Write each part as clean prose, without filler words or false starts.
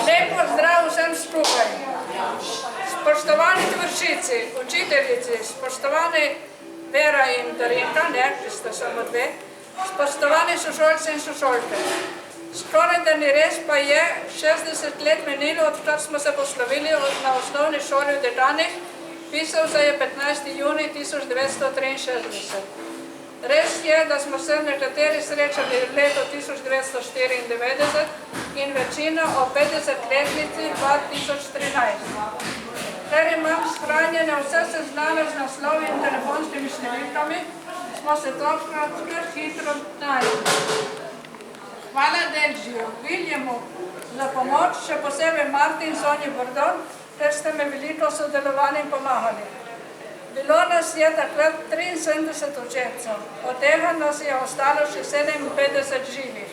Lep pozdrav vsem skupaj. Spoštovani tvršici, učiteljici, spoštovani Vera in Darinka, ki sta samo dve, spoštovani sošolci in sošolke. Skoraj da ni res, pa je 60 let menilo, odkar smo se poslovili na osnovni šoli v Dečanih, pisal se je 15. junij 1963. Res je, da smo se nekateri srečali v letu 1994 in večina o 50-letnici 2013. Ker imam shranjene vse sezname z naslovi in telefonskimi številkami, smo se tokrat kar hitro našli. Hvala Delžiju, Viljamu za pomoč, še posebej Marti in Sonji Bordon, ker ste me veliko sodelovali in pomagali. Bilo nas je takrat 73 učencev, od tega nas je ostalo še 57 živih.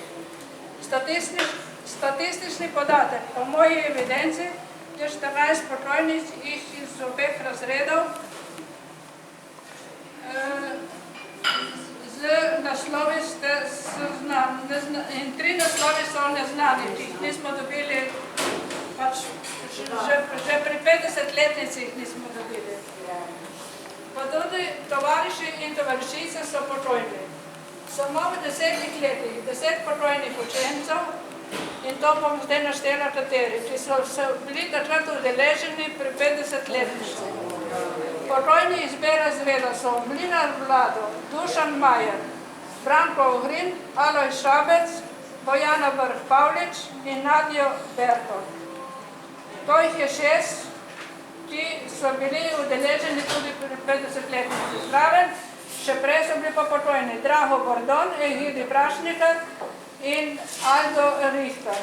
Statistični podatek po moji evidenci je 14 pokojnic iz obeh razredov z naslovi in 3 naslovi so neznani, ki jih nismo dobili, že pri 50-letnici jih nismo dobili. Pa tudi tovariši in tovarišice so pokojni. Samo v 10 letih 10 pokojnih učencev, in to bom zdaj naštela kateri, ki so bili takrat udeleženi pri 50-letnici. Pokojni iz B razreda so Mlinar Vlado, Dušan Majer, Branko Ogrin, Aloj Šabec, Bojana Vrh-Pavlič in Nadjo Bertol. To jih je 6, ki so bili udeleženi tudi pri 50-letnici. Zraven, še prej so bili pa pokojni Drago Bordon, Egidi Prašnikar in Aldo Richter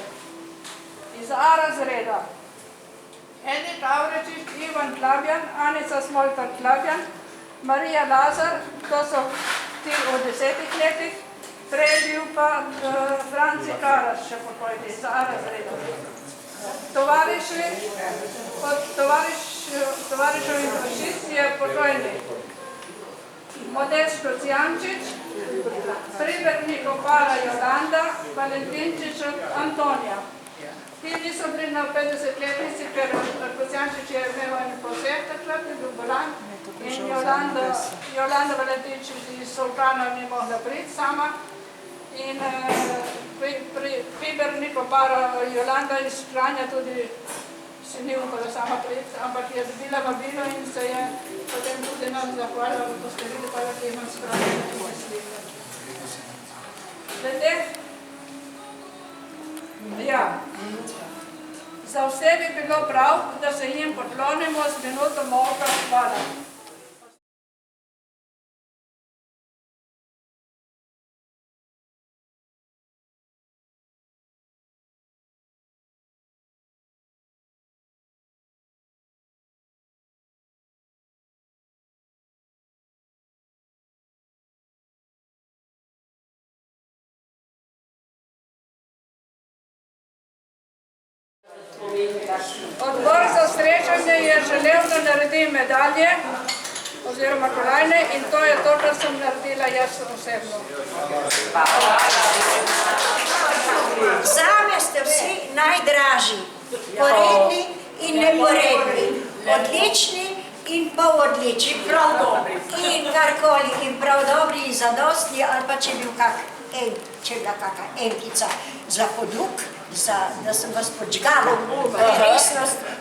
iz A razreda. Edith Avrečič, Ivan Klabjan, Anica Smoltar-Klabjan, Marija Lazar, to so ti v 10 letih, prej bil pa Franci Karas še pokojni iz A razreda. Tovarišov in vršic je pokojni Modesto Cijančič, Pribernik Opara Jolanda, Valentinčič Antonija. Ti niso bili na 50-letnici, ker Cijančič je imel en poseb takrat, je bil bolan, in Jolanda Valentinčič iz Solkana ni mogla priti sama. In Pribernik Opara Jolanda iz Kranja tudi se ni upala sama priti, ampak je dobila vabilo in se je potem tudi nam zahvalila, da ste videli, pa je imam spravljeno tudi slike. Glede, za vse bi bilo prav, da se jim poklonimo z minuto molka. Hvala. Odbor za srečanje je želel, da naredim medalje oziroma kolajne in to je to, kar sem naredila jaz osebno. Zame ste vsi najdražji, poredni in neporedni, odlični in polodlični, in karkoli, in prav dobri in zadostni, ali pa če je bila kakšna enkica za poduk, da sem vas podžgala,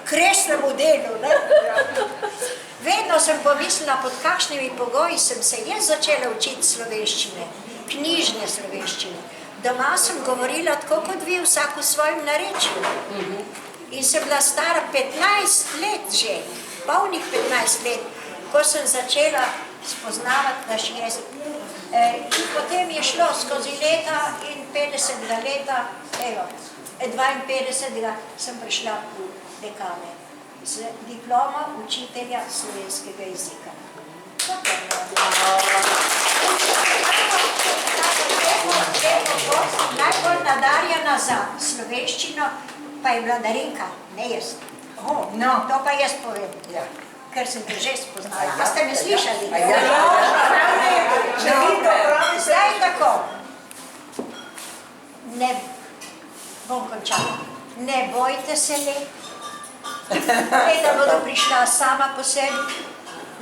kresnemu delu. Vedno sem pomislila, pod kakšnimi pogoji sem se jaz začela učiti slovenščine, knjižne slovenščine. Doma sem govorila tako kot vi, vsak v svojem narečju. In sem bila stara 15 let že, polnih 15 let, ko sem začela spoznavati naš jezik. In potem je šlo skozi leta in 50 leta, 52 sem prišla v dekane z diploma učitelja slovenskega jezika. Najbolj nadarjena za slovenščino pa je bila Darinka, ne jaz. No, to pa jaz povem, ker sem te že spoznala. A ste me slišali? Zdaj tako. bom končala. Ne bojte se let. Ne, da bodo prišla sama po sebi.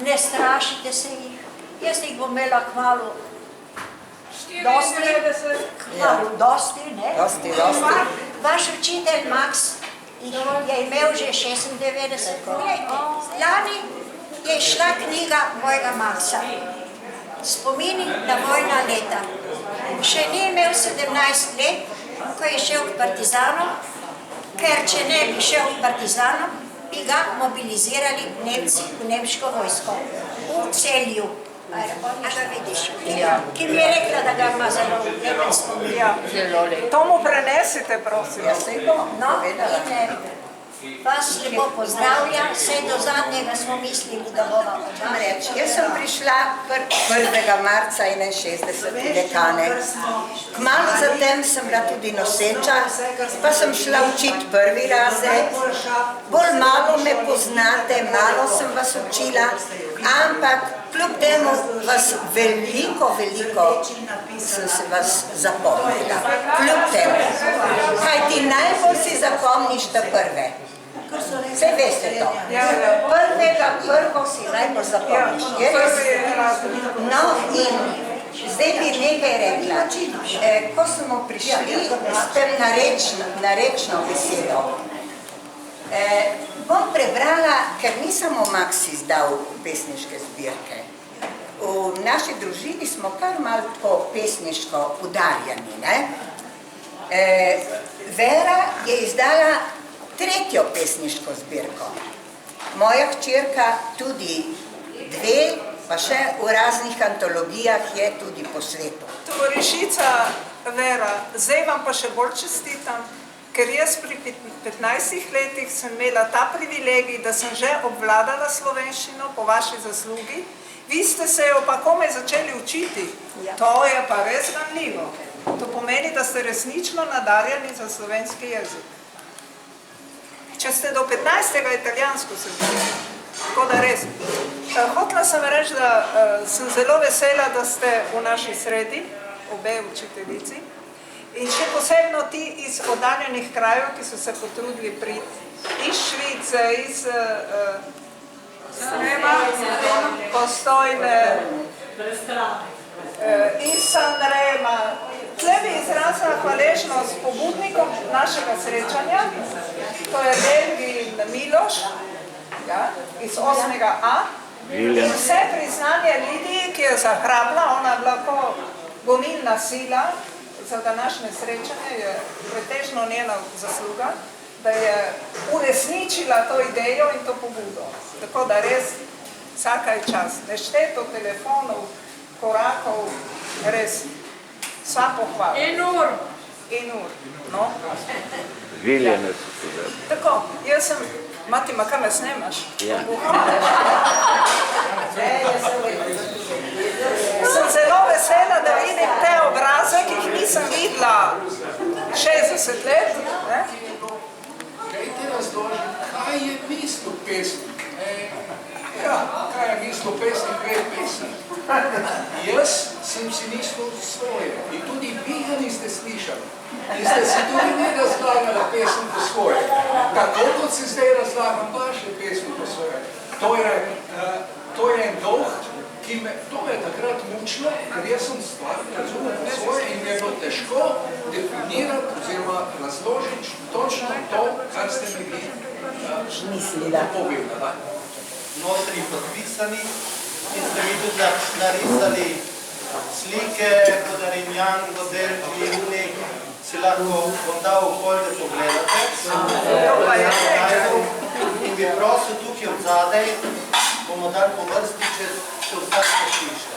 Ne strašite se jih. Jaz jih bom imela kmalu. 94. Dosti, ne? Dosti. Vaš učitelj Max je imel že 96. Poglejte, lani je šla knjiga mojega Maxa. Spomini na vojna leta. Še ni imel 17 let, ko je šel k partizanom, ker če ne bi šel k partizanom, bi ga mobilizirali Nemci v nemško vojsko. V Celju. A ga vidiš? Ki mi je rekla, da ga ima zelo lepen spomin. To mu prenesite, prosim. No, in vas lepo pozdravljam, vse do zadnjega smo mislili, da bomo Reč, jaz sem prišla 1. marca 61 v dekane. Kmalu zatem sem bila tudi noseča, pa sem šla učiti 1. razred. Bolj malo me poznate, malo sem vas učila, ampak kljub temu vas veliko sem se vas zapomnila. Kljub temu. Kaj ti najbolj si zapomniš ta prve? Vse veste to. Prvo si najbolj zapomniš. No in zdaj bi nekaj rekla. Ko smo prišli s tem narečno besedo, bom prebrala, ker ni samo Max izdal pesniške zbirke. V naši družini smo kar malo po pesniško udarjeni. Vera je izdala 3. pesniško zbirko. Moja hčerka tudi 2, pa še v raznih antologijah je tudi po svetu. Tovarišica Vera, zdaj vam pa še bolj čestitam, ker jaz pri 15 letih sem imela ta privilegij, da sem že obvladala slovenščino po vaši zaslugi. Vi ste se jo pa komaj začeli učiti. To je pa res ganljivo. To pomeni, da ste resnično nadarjeni za slovenski jezik. Če ste do 15. italijansko se učili, tako da res. Hotela sem reči, da sem zelo vesela, da ste v naši sredi, obe učiteljici, in še posebno ti iz oddaljenih krajev, ki so se potrudili priti iz Švice, iz Postojne, iz Sanrema. Tle bi izrazila hvaležnost pobudnikom našega srečanja, to je Belgij Miloš, iz 8.A, in vse priznanje Lidiji, ki je zahrabla, ona je bila ko gonilna sila za današnje srečanje, je pretežno njena zasluga, da je uresničila to idejo in to pobudo. Tako da res vsaka je čas. Nešteto telefonov, korakov, res. Sva pohvala. In ur. No. Viljane so tudi. Tako, jaz sem... Mati, ma kaj me snemaš? Ja. Sem zelo vesela, da vidim te obraze, ki jih nisem videla 60 let. Dajte razložiti, kaj je mislil pesnik? Kaj je mislil pesnik, kaj je pesnik? Jaz sem si mislil svoje in tudi vi ga niste slišali. In ste si tudi vi razlagali pesmi po svoje. Tako kot si zdaj razlagam vaše pesmi po svoje. To je en dolg, ki me takrat mučilo, ker jaz sem stvar razumel po svoje in mi je bilo težko definirati oziroma razložiti točno to, kar ste mi vi povedali. Notri podpisani in ste mi tudi narisali slike, Rimljan, Delfi, Unik, si lahko bom dal okolj, da pogledate. In bi prosil tukaj od zadaj, bomo dali po vrsti, če vsak pošište.